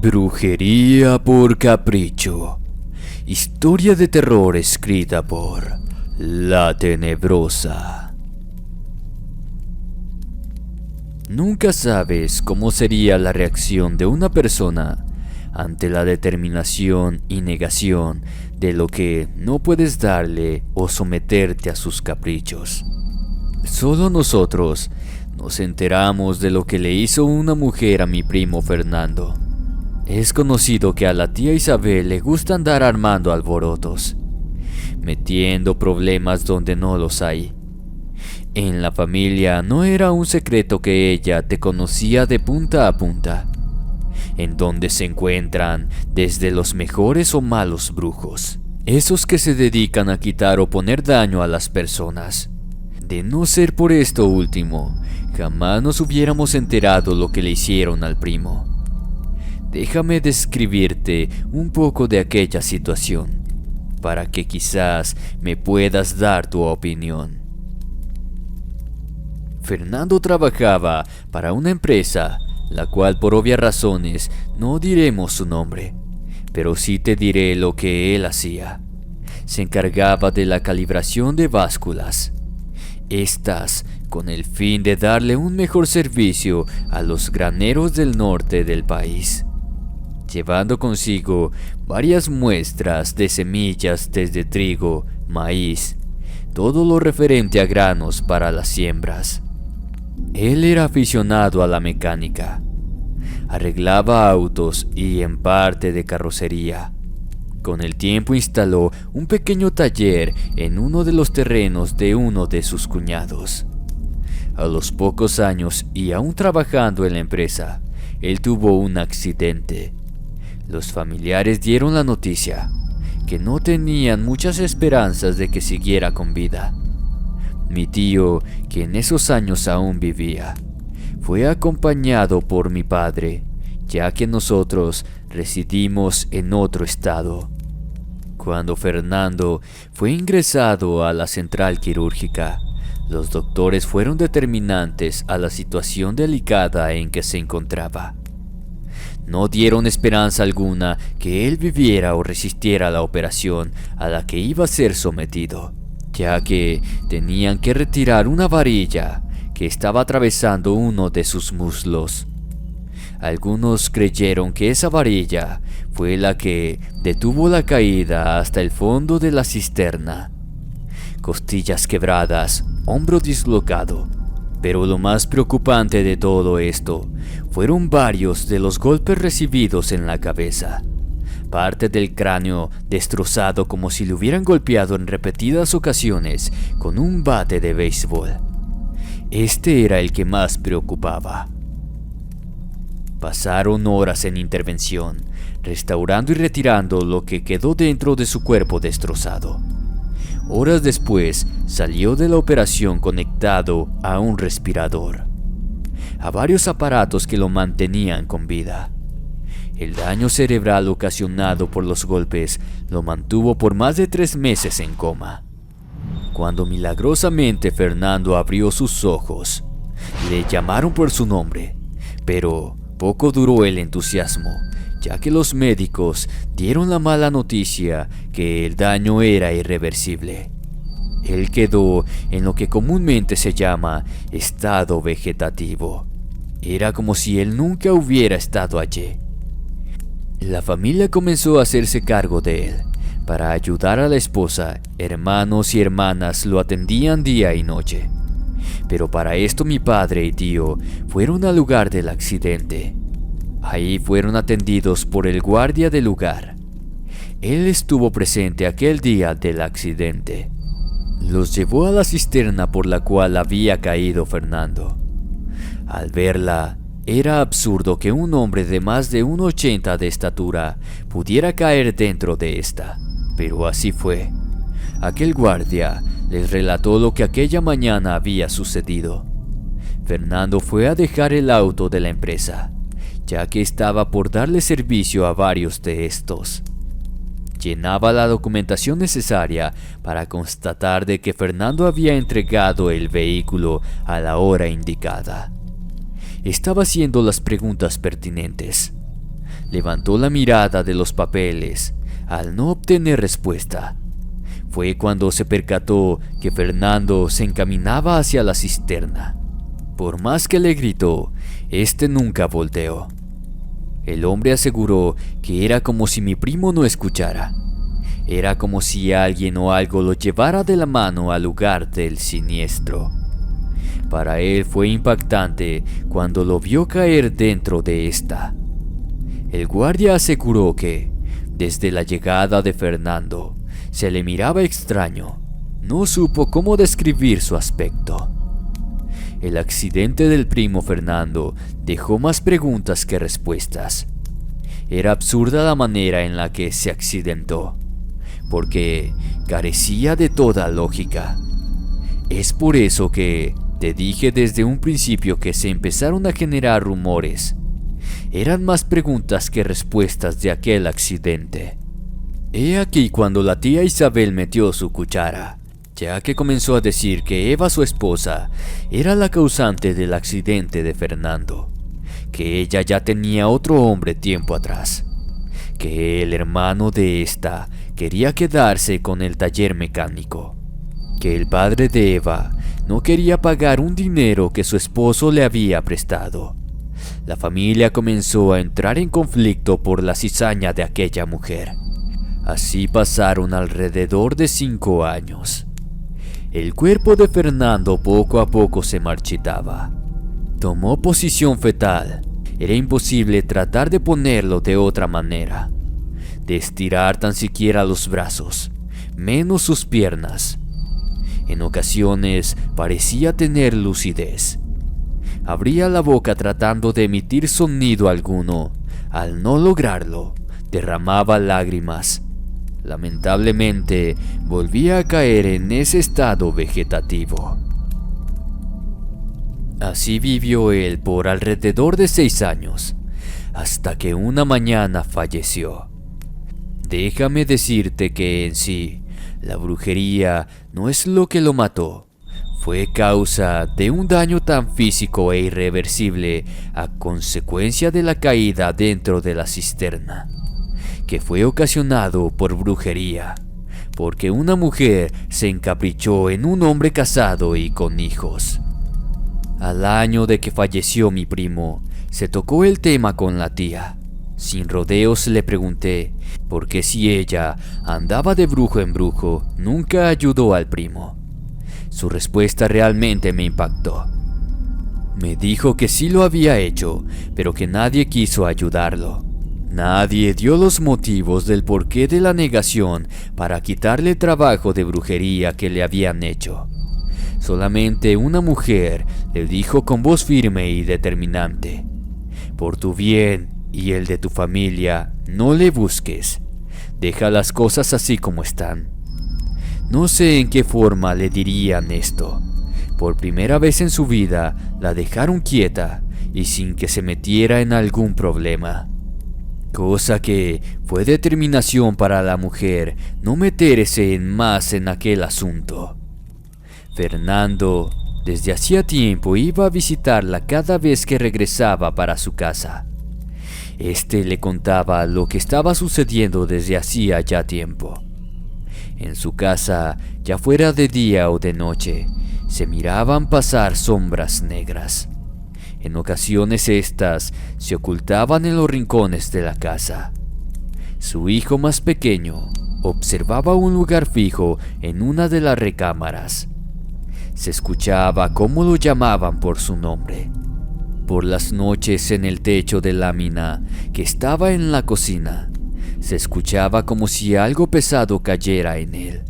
Brujería por capricho. Historia de terror escrita por La Tenebrosa. Nunca sabes cómo sería la reacción de una persona ante la determinación y negación de lo que no puedes darle o someterte a sus caprichos. Solo nosotros nos enteramos de lo que le hizo una mujer a mi primo Fernando. Es conocido que a la tía Isabel le gusta andar armando alborotos, metiendo problemas donde no los hay. En la familia no era un secreto que ella te conocía de punta a punta, en donde se encuentran desde los mejores o malos brujos, esos que se dedican a quitar o poner daño a las personas. De no ser por esto último, jamás nos hubiéramos enterado lo que le hicieron al primo. Déjame describirte un poco de aquella situación, para que quizás me puedas dar tu opinión. Fernando trabajaba para una empresa, la cual por obvias razones no diremos su nombre, pero sí te diré lo que él hacía. Se encargaba de la calibración de básculas. Estas con el fin de darle un mejor servicio a los graneros del norte del país, llevando consigo varias muestras de semillas desde trigo, maíz, todo lo referente a granos para las siembras. Él era aficionado a la mecánica, arreglaba autos y en parte de carrocería. Con el tiempo instaló un pequeño taller en uno de los terrenos de uno de sus cuñados. A los pocos años y aún trabajando en la empresa, él tuvo un accidente. Los familiares dieron la noticia, que no tenían muchas esperanzas de que siguiera con vida. Mi tío, que en esos años aún vivía, fue acompañado por mi padre, ya que nosotros residimos en otro estado. Cuando Fernando fue ingresado a la central quirúrgica, los doctores fueron determinantes a la situación delicada en que se encontraba. No dieron esperanza alguna que él viviera o resistiera la operación a la que iba a ser sometido, ya que tenían que retirar una varilla que estaba atravesando uno de sus muslos. Algunos creyeron que esa varilla fue la que detuvo la caída hasta el fondo de la cisterna. Costillas quebradas, hombro dislocado. Pero lo más preocupante de todo esto fueron varios de los golpes recibidos en la cabeza. Parte del cráneo destrozado como si le hubieran golpeado en repetidas ocasiones con un bate de béisbol. Este era el que más preocupaba. Pasaron horas en intervención, restaurando y retirando lo que quedó dentro de su cuerpo destrozado. Horas después, salió de la operación conectado a un respirador, a varios aparatos que lo mantenían con vida. El daño cerebral ocasionado por los golpes lo mantuvo por más de 3 meses en coma. Cuando milagrosamente Fernando abrió sus ojos, le llamaron por su nombre, pero poco duró el entusiasmo, ya que los médicos dieron la mala noticia que el daño era irreversible. Él quedó en lo que comúnmente se llama estado vegetativo. Era como si él nunca hubiera estado allí. La familia comenzó a hacerse cargo de él. Para ayudar a la esposa, hermanos y hermanas lo atendían día y noche. Pero para esto mi padre y tío fueron al lugar del accidente. Ahí fueron atendidos por el guardia del lugar. Él estuvo presente aquel día del accidente. Los llevó a la cisterna por la cual había caído Fernando. Al verla, era absurdo que un hombre de más de 1,80 de estatura pudiera caer dentro de esta, pero así fue. Aquel guardia les relató lo que aquella mañana había sucedido. Fernando fue a dejar el auto de la empresa, ya que estaba por darle servicio a varios de estos. Llenaba la documentación necesaria para constatar de que Fernando había entregado el vehículo a la hora indicada. Estaba haciendo las preguntas pertinentes. levantó la mirada de los papeles al no obtener respuesta. Fue cuando se percató que Fernando se encaminaba hacia la cisterna. Por más que le gritó, este nunca volteó. El hombre aseguró que era como si mi primo no escuchara. Era como si alguien o algo lo llevara de la mano al lugar del siniestro. Para él fue impactante cuando lo vio caer dentro de esta. El guardia aseguró que, desde la llegada de Fernando, se le miraba extraño. No supo cómo describir su aspecto. El accidente del primo Fernando dejó más preguntas que respuestas. Era absurda la manera en la que se accidentó, porque carecía de toda lógica. Es por eso que te dije desde un principio que se empezaron a generar rumores. Eran más preguntas que respuestas de aquel accidente. He aquí cuando la tía Isabel metió su cuchara, ya que comenzó a decir que Eva, su esposa, era la causante del accidente de Fernando, que ella ya tenía otro hombre tiempo atrás, que el hermano de esta quería quedarse con el taller mecánico, que el padre de Eva no quería pagar un dinero que su esposo le había prestado. La familia comenzó a entrar en conflicto por la cizaña de aquella mujer. Así pasaron alrededor de 5 años. El cuerpo de Fernando poco a poco se marchitaba. Tomó posición fetal. Era imposible tratar de ponerlo de otra manera, de estirar tan siquiera los brazos, menos sus piernas. En ocasiones parecía tener lucidez. Abría la boca tratando de emitir sonido alguno. Al no lograrlo, derramaba lágrimas. Lamentablemente, volvía a caer en ese estado vegetativo. Así vivió él por alrededor de 6 años, hasta que una mañana falleció. Déjame decirte que en sí, la brujería no es lo que lo mató. Fue causa de un daño tan físico e irreversible a consecuencia de la caída dentro de la cisterna, que fue ocasionado por brujería, porque una mujer se encaprichó en un hombre casado y con hijos. Al año de que falleció mi primo, se tocó el tema con la tía. Sin rodeos le pregunté por qué si ella andaba de brujo en brujo, nunca ayudó al primo. Su respuesta realmente me impactó. Me dijo que sí lo había hecho, pero que nadie quiso ayudarlo. Nadie dio los motivos del porqué de la negación para quitarle el trabajo de brujería que le habían hecho. Solamente una mujer le dijo con voz firme y determinante: por tu bien y el de tu familia, no le busques. Deja las cosas así como están. No sé en qué forma le dirían esto. Por primera vez en su vida la dejaron quieta y sin que se metiera en algún problema. Cosa que fue determinación para la mujer no meterse más en aquel asunto. Fernando desde hacía tiempo iba a visitarla cada vez que regresaba para su casa. Este le contaba lo que estaba sucediendo desde hacía ya tiempo. En su casa, ya fuera de día o de noche, se miraban pasar sombras negras. En ocasiones estas se ocultaban en los rincones de la casa. Su hijo más pequeño observaba un lugar fijo en una de las recámaras. Se escuchaba cómo lo llamaban por su nombre. Por las noches en el techo de lámina que estaba en la cocina, se escuchaba como si algo pesado cayera en él.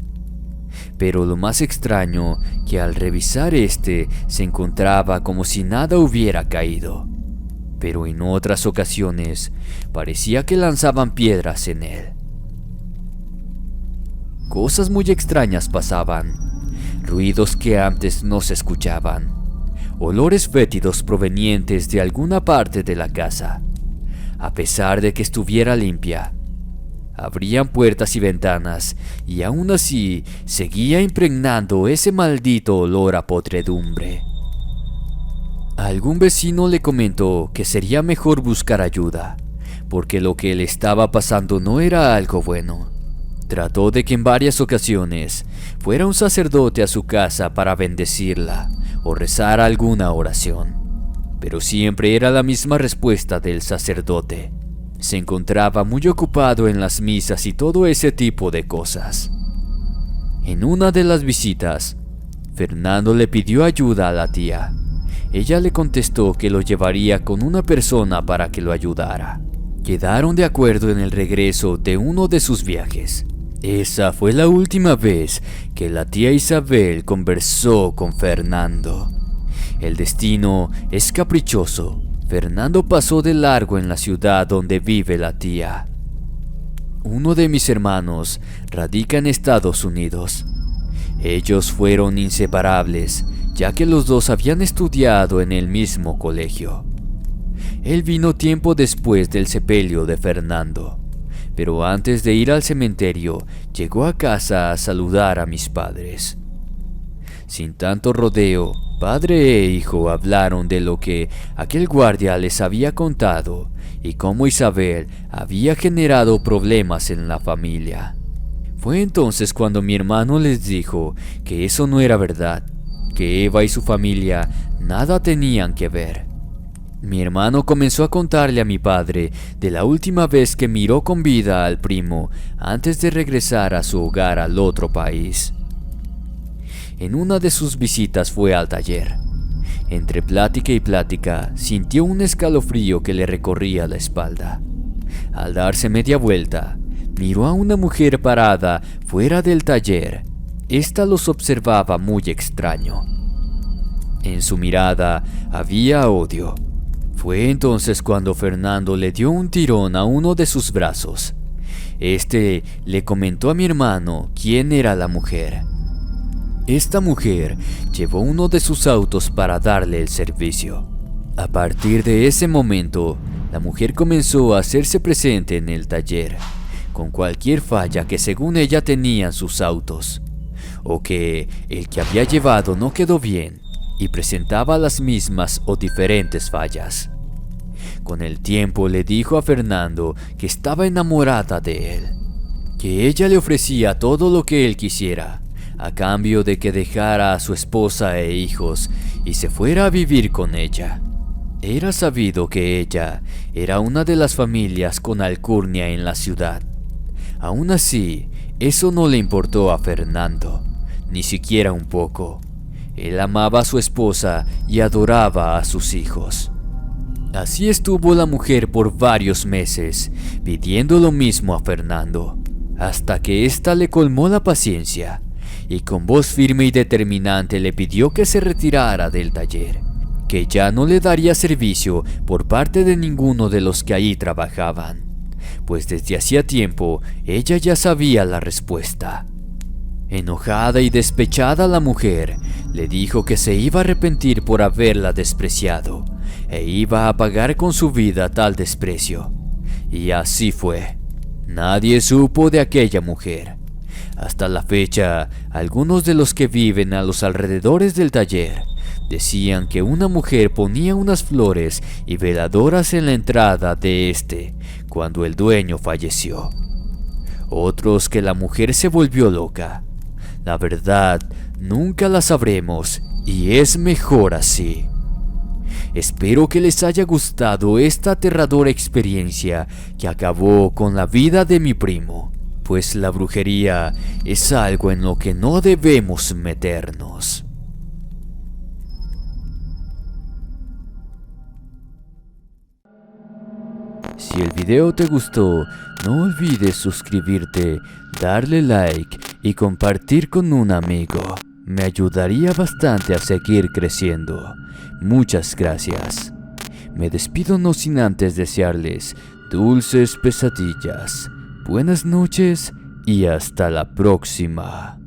Pero lo más extraño que al revisar se encontraba como si nada hubiera caído. Pero en otras ocasiones parecía que lanzaban piedras en él. Cosas muy extrañas pasaban, ruidos que antes no se escuchaban, olores fétidos provenientes de alguna parte de la casa, a pesar de que estuviera limpia. Abrían puertas y ventanas y aún así seguía impregnando ese maldito olor a podredumbre. Algún vecino le comentó que sería mejor buscar ayuda, porque lo que le estaba pasando no era algo bueno. Trató de que en varias ocasiones fuera un sacerdote a su casa para bendecirla o rezar alguna oración, pero siempre era la misma respuesta del sacerdote. Se encontraba muy ocupado en las misas y todo ese tipo de cosas. En una de las visitas, Fernando le pidió ayuda a la tía. Ella le contestó que lo llevaría con una persona para que lo ayudara. Quedaron de acuerdo en el regreso de uno de sus viajes. Esa fue la última vez que la tía Isabel conversó con Fernando. El destino es caprichoso. Fernando pasó de largo en la ciudad donde vive la tía. Uno de mis hermanos radica en Estados Unidos. Ellos fueron inseparables, ya que los dos habían estudiado en el mismo colegio. Él vino tiempo después del sepelio de Fernando, pero antes de ir al cementerio, llegó a casa a saludar a mis padres. Sin tanto rodeo, padre e hijo hablaron de lo que aquel guardia les había contado y cómo Isabel había generado problemas en la familia. Fue entonces cuando mi hermano les dijo que eso no era verdad, que Eva y su familia nada tenían que ver. Mi hermano comenzó a contarle a mi padre de la última vez que miró con vida al primo antes de regresar a su hogar al otro país. En una de sus visitas fue al taller. Entre plática y plática sintió un escalofrío que le recorría la espalda. Al darse media vuelta, miró a una mujer parada fuera del taller. Esta los observaba muy extraño. En su mirada había odio. Fue entonces cuando Fernando le dio un tirón a uno de sus brazos. Este le comentó a mi hermano quién era la mujer. Esta mujer llevó uno de sus autos para darle el servicio. A partir de ese momento, la mujer comenzó a hacerse presente en el taller, con cualquier falla que según ella tenían sus autos, o que el que había llevado no quedó bien y presentaba las mismas o diferentes fallas. Con el tiempo le dijo a Fernando que estaba enamorada de él, que ella le ofrecía todo lo que él quisiera, a cambio de que dejara a su esposa e hijos y se fuera a vivir con ella. Era sabido que ella era una de las familias con alcurnia en la ciudad. Aún así, eso no le importó a Fernando, ni siquiera un poco. Él amaba a su esposa y adoraba a sus hijos. Así estuvo la mujer por varios meses, pidiendo lo mismo a Fernando, hasta que ésta le colmó la paciencia y con voz firme y determinante le pidió que se retirara del taller, que ya no le daría servicio por parte de ninguno de los que allí trabajaban, pues desde hacía tiempo ella ya sabía la respuesta. Enojada y despechada, la mujer le dijo que se iba a arrepentir por haberla despreciado e iba a pagar con su vida tal desprecio. Y así fue. Nadie supo de aquella mujer. Hasta la fecha, algunos de los que viven a los alrededores del taller decían que una mujer ponía unas flores y veladoras en la entrada de este cuando el dueño falleció. Otros que la mujer se volvió loca. La verdad, nunca la sabremos y es mejor así. Espero que les haya gustado esta aterradora experiencia que acabó con la vida de mi primo, pues la brujería es algo en lo que no debemos meternos. Si el video te gustó, no olvides suscribirte, darle like y compartir con un amigo. Me ayudaría bastante a seguir creciendo. Muchas gracias. Me despido no sin antes desearles dulces pesadillas. Buenas noches y hasta la próxima.